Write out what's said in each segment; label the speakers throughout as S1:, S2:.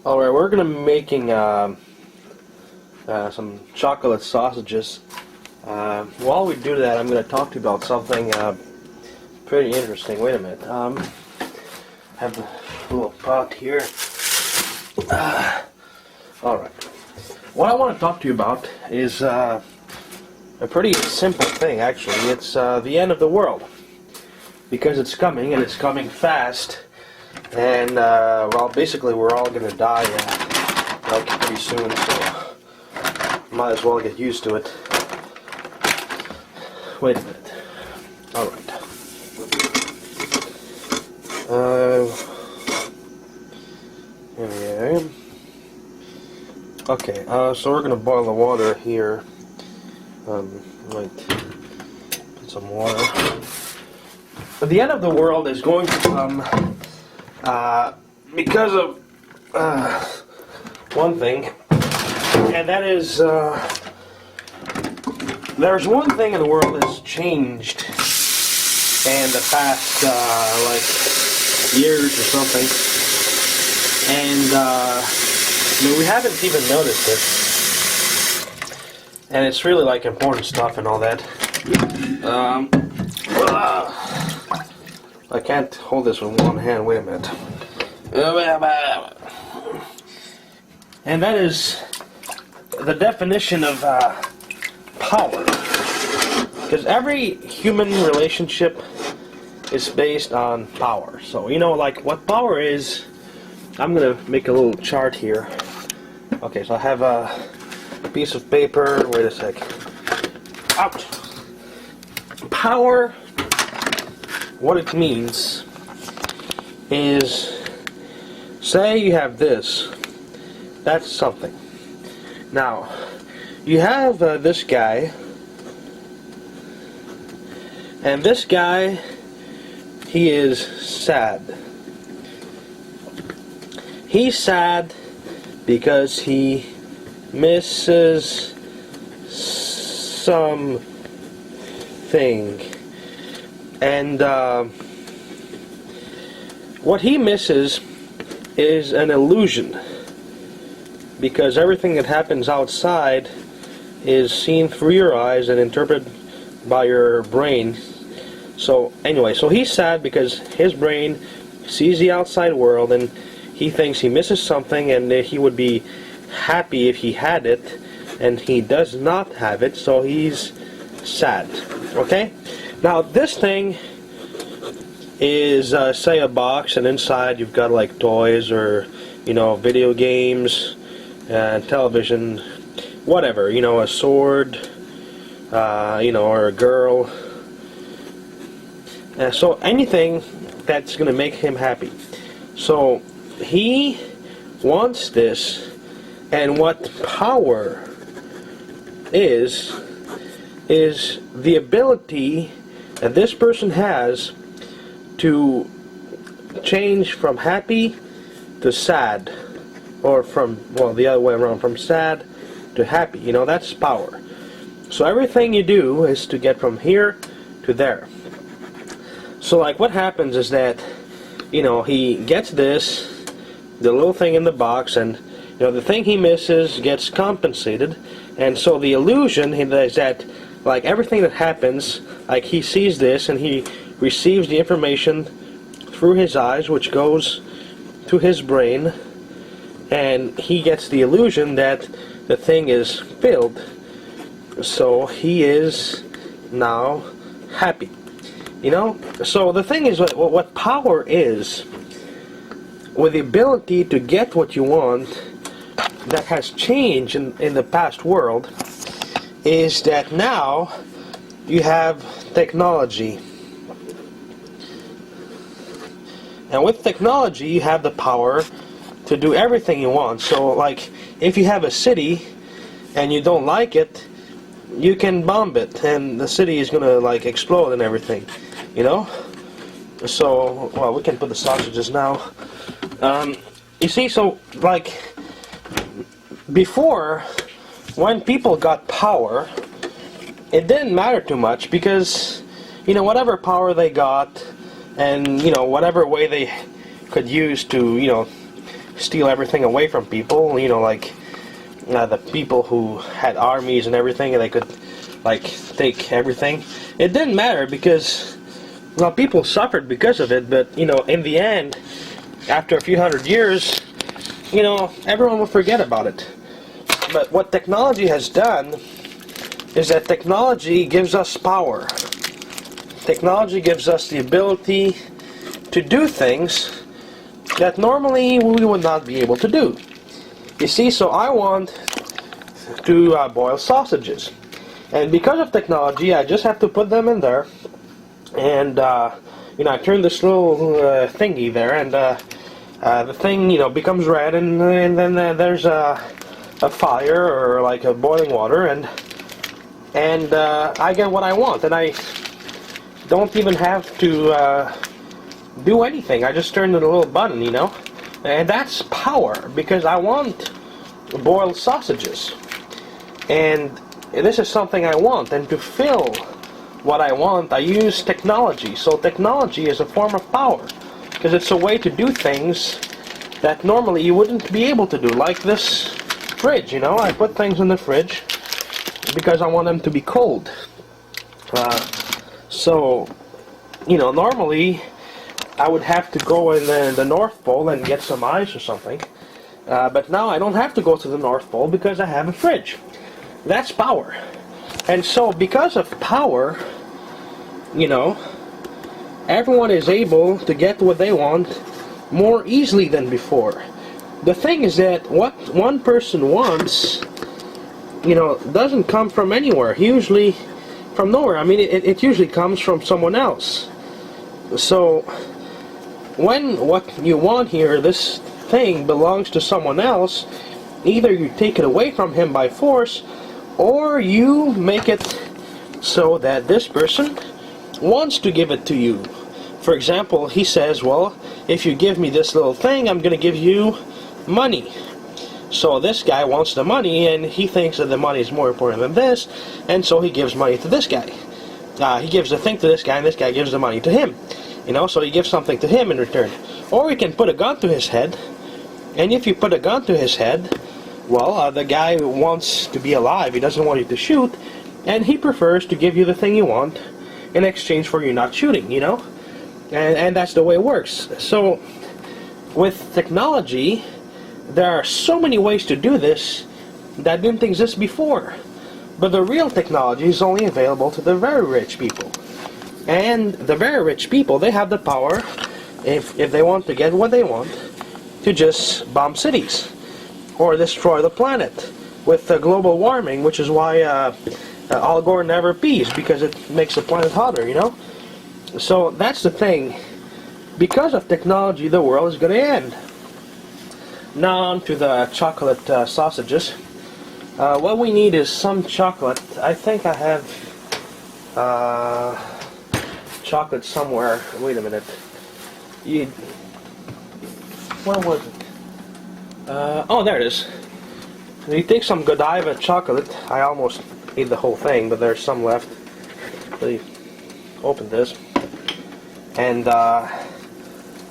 S1: Alright, we're gonna be making some chocolate sausages. While we do that, I'm gonna talk to you about something pretty interesting. Wait a minute. I have the little pot here. Alright. What I want to talk to you about is a pretty simple thing, actually. It's the end of the world. Because it's coming, and it's coming fast. And, well, basically we're all gonna die, like, pretty soon, so might as well get used to it. Wait a minute. Alright. Here we are. Okay, so we're gonna boil the water here. Wait. Put some water. But the end of the world is going to come because of one thing, and that is there's one thing in the world that's changed in the past like years or something, and I mean, we haven't even noticed it, and it's really like important stuff and all that. I can't hold this with one hand. Wait a minute. And that is the definition of power. Because every human relationship is based on power. So, you know, like what power is, I'm going to make a little chart here. Okay, so I have a piece of paper. Wait a sec. Ouch. Power, what it means is, say you have this, that's something. Now, you have this guy, and this guy, he is sad. He's sad because he misses something. And what he misses is an illusion, because everything that happens outside is seen through your eyes and interpreted by your brain. So anyway, so he's sad because his brain sees the outside world and he thinks he misses something, and he would be happy if he had it, and he does not have it, so he's sad. Okay? Now this thing is say a box, and inside you've got like toys or, you know, video games, television, whatever, you know, a sword, you know, or a girl. So anything that's going to make him happy. So he wants this, and what power is the ability that this person has to change from happy to sad, or from, well, the other way around, from sad to happy. You know, that's power. So everything you do is to get from here to there. So like what happens is that, you know, he gets this, the little thing in the box, and, you know, the thing he misses gets compensated, and so the illusion is that, like, everything that happens, like, he sees this and he receives the information through his eyes, which goes to his brain, and he gets the illusion that the thing is filled, so he is now happy. You know? So the thing is, what power is, with the ability to get what you want, that has changed in the past world, is that now you have technology. And with technology, you have the power to do everything you want. So, like, if you have a city and you don't like it, you can bomb it, and the city is gonna, like, explode and everything. You know? So, well, we can put the sausages now. You see, so, like, before, when people got power, it didn't matter too much, because, you know, whatever power they got, and, you know, whatever way they could use to, you know, steal everything away from people. You know, like the people who had armies and everything, and they could like take everything. It didn't matter because, well, people suffered because of it. But you know, in the end, after a few hundred years, you know, everyone will forget about it. But what technology has done is that technology gives us power. Technology gives us the ability to do things that normally we would not be able to do. You see, so I want to boil sausages. And because of technology, I just have to put them in there. And, you know, I turn this little thingy there, and the thing, you know, becomes red, and then there's a fire or like a boiling water, and I get what I want, and I don't even have to do anything. I just turn the little button, you know, and that's power, because I want boiled sausages, and this is something I want, and to fill what I want, I use technology. So technology is a form of power, because it's a way to do things that normally you wouldn't be able to do, like this fridge, you know. I put things in the fridge because I want them to be cold. So, you know, normally I would have to go in the North Pole and get some ice or something. But now I don't have to go to the North Pole because I have a fridge. That's power. And so because of power, you know, everyone is able to get what they want more easily than before. The thing is that what one person wants, you know, doesn't come from anywhere. Usually from nowhere. I mean, it usually comes from someone else. So when what you want here, this thing, belongs to someone else, either you take it away from him by force, or you make it so that this person wants to give it to you. For example, he says, well, if you give me this little thing, I'm going to give you money. So this guy wants the money, and he thinks that the money is more important than this, and so he gives money to this guy. He gives the thing to this guy, and this guy gives the money to him. You know, so he gives something to him in return. Or he can put a gun to his head, and if you put a gun to his head, well, the guy wants to be alive. He doesn't want you to shoot, and he prefers to give you the thing you want in exchange for you not shooting, you know? And that's the way it works. So with technology, there are so many ways to do this that didn't exist before. But the real technology is only available to the very rich people. And the very rich people, they have the power, if they want to get what they want, to just bomb cities or destroy the planet with global warming, which is why Al Gore never pees, because it makes the planet hotter, you know? So that's the thing. Because of technology, the world is going to end. Now on to the chocolate sausages. What we need is some chocolate. I think I have chocolate somewhere. Wait a minute. Where was it? Oh, there it is. You take some Godiva chocolate. I almost ate the whole thing, but there's some left. So you open this. And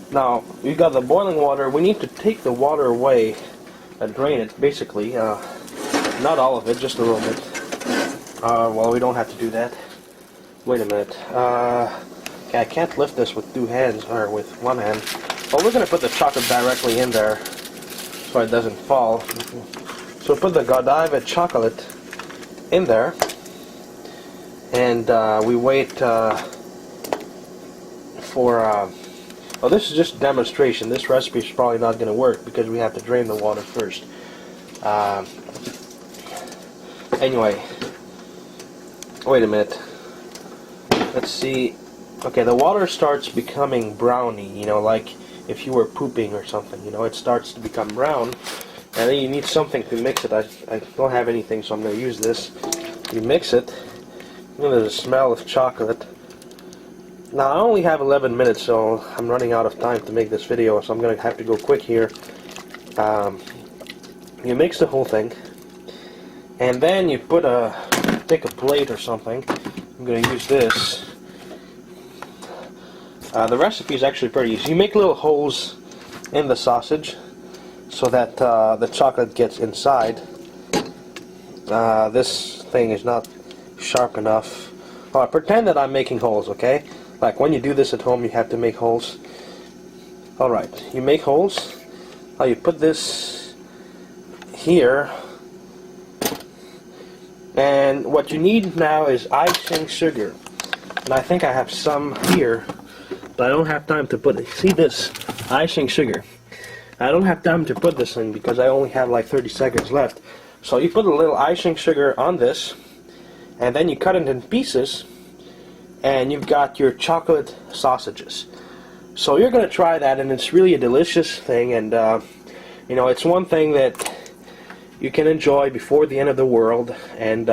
S1: now, we got the boiling water. We need to take the water away and drain it, basically. Not all of it, just a little bit. Well, we don't have to do that. Wait a minute. Okay, I can't lift this with two hands, or with one hand. Well, we're going to put the chocolate directly in there so it doesn't fall. So put the Godiva chocolate in there. And we wait for... well, this is just a demonstration. This recipe is probably not going to work because we have to drain the water first. Anyway, wait a minute. Let's see. Okay, the water starts becoming browny, you know, like if you were pooping or something, you know, it starts to become brown. And then you need something to mix it. I don't have anything, so I'm going to use this. You mix it. Look at the smell of chocolate. Now, I only have 11 minutes, so I'm running out of time to make this video, so I'm going to have to go quick here. You mix the whole thing, and then you take a plate or something. I'm going to use this. The recipe is actually pretty easy. You make little holes in the sausage, so that the chocolate gets inside. This thing is not sharp enough. Pretend that I'm making holes, okay? Like when you do this at home, you have to make holes. Alright, you make holes. Now you put this here. And what you need now is icing sugar. And I think I have some here, but I don't have time to put it. See this? Icing sugar. I don't have time to put this in because I only have like 30 seconds left. So you put a little icing sugar on this, and then you cut it in pieces, and you've got your chocolate sausages. So you're going to try that, and it's really a delicious thing, and you know, it's one thing that you can enjoy before the end of the world, and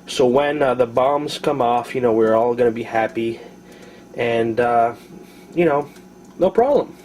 S1: so when the bombs come off, you know, we're all going to be happy, and you know, no problem.